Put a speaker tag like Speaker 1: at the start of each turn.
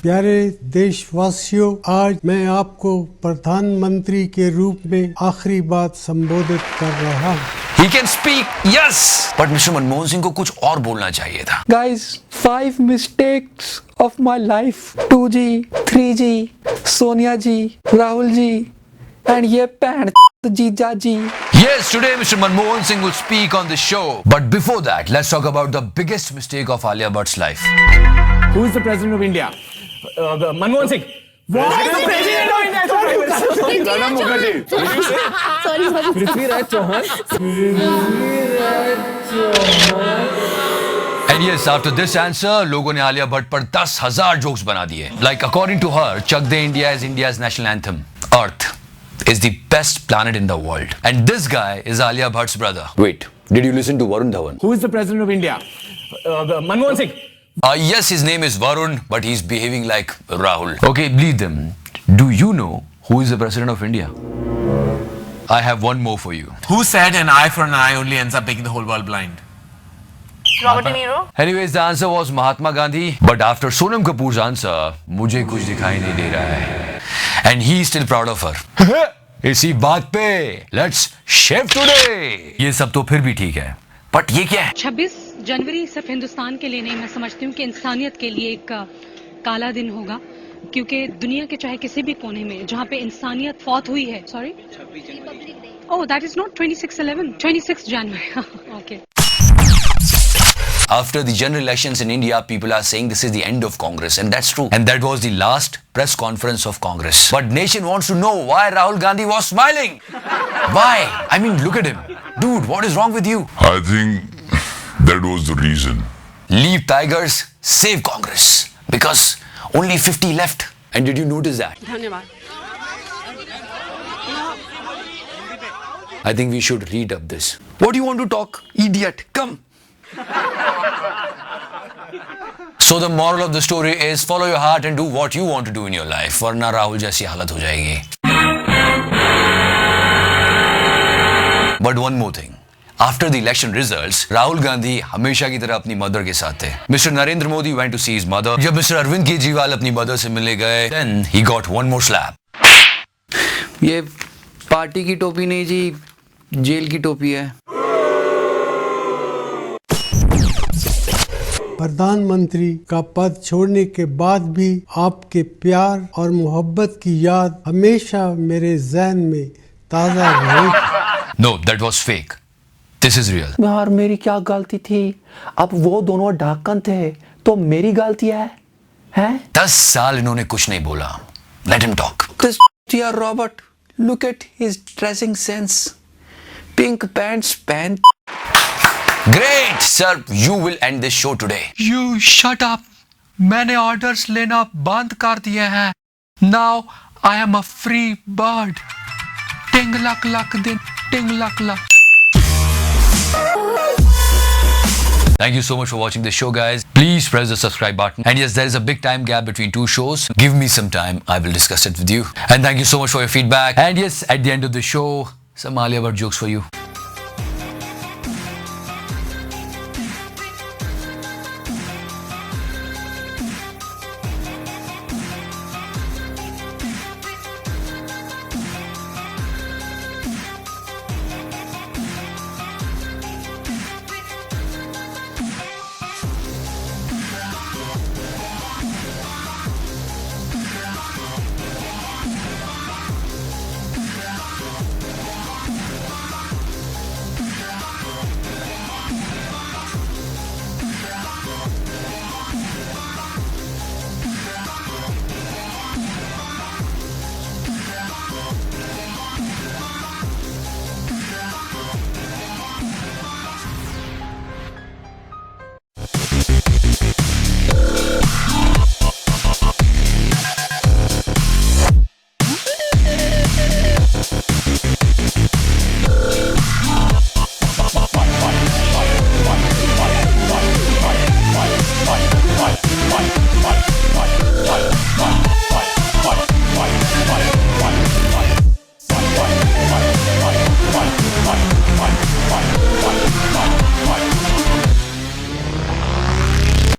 Speaker 1: प्यारे देशवासियों, आज मैं आपको प्रधानमंत्री के रूप में आखिरी बात संबोधित कर रहा हूँ।
Speaker 2: He can speak, yes, but Mr. Manmohan Singh को कुछ और बोलना चाहिए था।
Speaker 3: Guys, 5 mistakes of my life. 2G, 3G, Sonia ji, Rahul ji, and ये पैन जीजा जी।
Speaker 2: Yes, today Mr. Manmohan Singh will speak on the show. But before that, let's talk about the biggest mistake of Alia Bhatt's life.
Speaker 4: Who is the president of India? Manmohan Singh. What? The president of India. Pranab Mukherjee.
Speaker 5: Sorry.
Speaker 4: Prithviraj Chauhan.
Speaker 2: And yes, after this answer, लोगों ने आलिया भट्ट पर 10,000 jokes बना दिए. Like according to her, Chak De India is India's national anthem. Earth is the best planet in the world. And this guy is Alia Bhatt's brother. Wait, did you listen to Varun Dhawan?
Speaker 4: Who is the president of India? Manmohan Singh.
Speaker 2: Yes, his name is Varun, but he's behaving like Rahul. Okay, lead them. Do you know who is the president of India? I have one more for you.
Speaker 6: Who said an eye for an eye only ends up making the whole world blind?
Speaker 5: Robert De Niro.
Speaker 2: Anyways, the answer was Mahatma Gandhi. But after Sonam Kapoor's answer, मुझे कुछ दिखाई नहीं दे रहा है. And he's still proud of her. इसी बात पे Let's shave today. ये सब तो फिर भी ठीक है. But ये क्या है?
Speaker 7: 26 जनवरी सिर्फ हिंदुस्तान के लिए नहीं, मैं समझती हूँ कि इंसानियत के लिए एक काला दिन होगा, क्योंकि दुनिया के चाहे किसी भी कोने में जहाँ पे इंसानियत फौत हुई है. Sorry, oh that is not 26/11, 26 January. Okay.
Speaker 2: After the general elections in India, people are saying this is the end of Congress, and that's true. And that was the last press conference of Congress. But nation wants to know why Rahul Gandhi was smiling. Why? I mean, look at him. Dude, what is wrong with you?
Speaker 8: I think that was the reason.
Speaker 2: Leave Tigers, save Congress. Because only 50 left. And did you notice that? I think we should read up this. What do you want to talk? Idiot, come. So the moral of the story is follow your heart and do what you want to do in your life. वरना राहुल जैसी हालत हो जाएगी. But one more thing. After the election results, Rahul Gandhi हमेशा की तरह अपनी mother के साथ थे. Mr. Narendra Modi went to see his mother. जब Mr. Arvind Kejriwal अपनी मदर से मिलने गए, then he got one more slap.
Speaker 3: ये पार्टी की टोपी नहीं जी, जेल की टोपी है.
Speaker 1: प्रधानमंत्री का पद छोड़ने के बाद भी आपके प्यार और मोहब्बत की याद हमेशा मेरे ज़हन में ताज़ा रहेगी.
Speaker 2: No, that was fake. This is real.
Speaker 3: यार मेरी क्या गलती थी? अब वो दोनों ढक्कन थे तो मेरी गलती है? हैं?
Speaker 2: 10 साल इन्होंने कुछ नहीं बोला. Let him talk.
Speaker 3: This dear Robert, look at his dressing sense. Pink pants,
Speaker 2: Great, sir. You will end this show today.
Speaker 6: You shut up. मैंने orders लेना बंद कर दिए हैं. Now I am a free bird. Ting lak lak din, ting lak lak.
Speaker 2: Thank you so much for watching this show, guys. Please press the subscribe button. And yes, there is a big time gap between 2 shows. Give me some time. I will discuss it with you. And thank you so much for your feedback. And yes, at the end of the show, some Alia Bhatt jokes for you.